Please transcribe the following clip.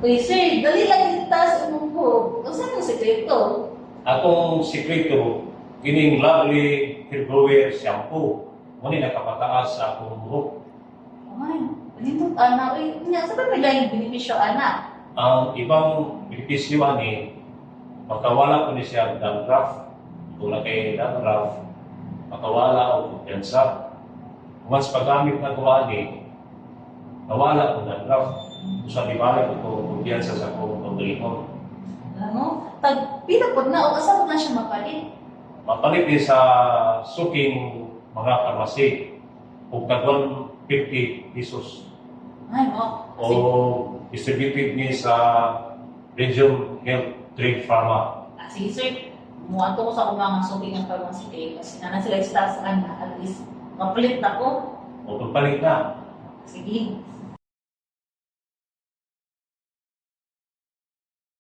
Uy, sir, dali lang itas umong po. Kung saan yung sekreto? Atong sikreto, kining lovely hair grower shampoo. Muna nakapataas sa akong buhok. Ay, ganito, ana. Uy, nga, saan ba may laing benepisyo, ana? Ang ibang benepisyo ani, makawala ko ni siya dandruff. Tulad kay dandruff, makawala o kumpiyansa. Once paggamit na ko ani, nawala ko dandruff. Sa libalik ko kumpiyansa sa akong pagdalihon. Alam mo, pila po na o asa na siya mapalit. Mapalit din sa suking mga farmasi. Kung tagwan 50 pesos. Ay, mo. O distributed ni sa Region Health Trade Pharma. Sige, sir. Muwato ko sa akong mga suking ng pharmacy kayo kasi na sila sa ana, at least mapalit na ko. O pagpalit na. Sige.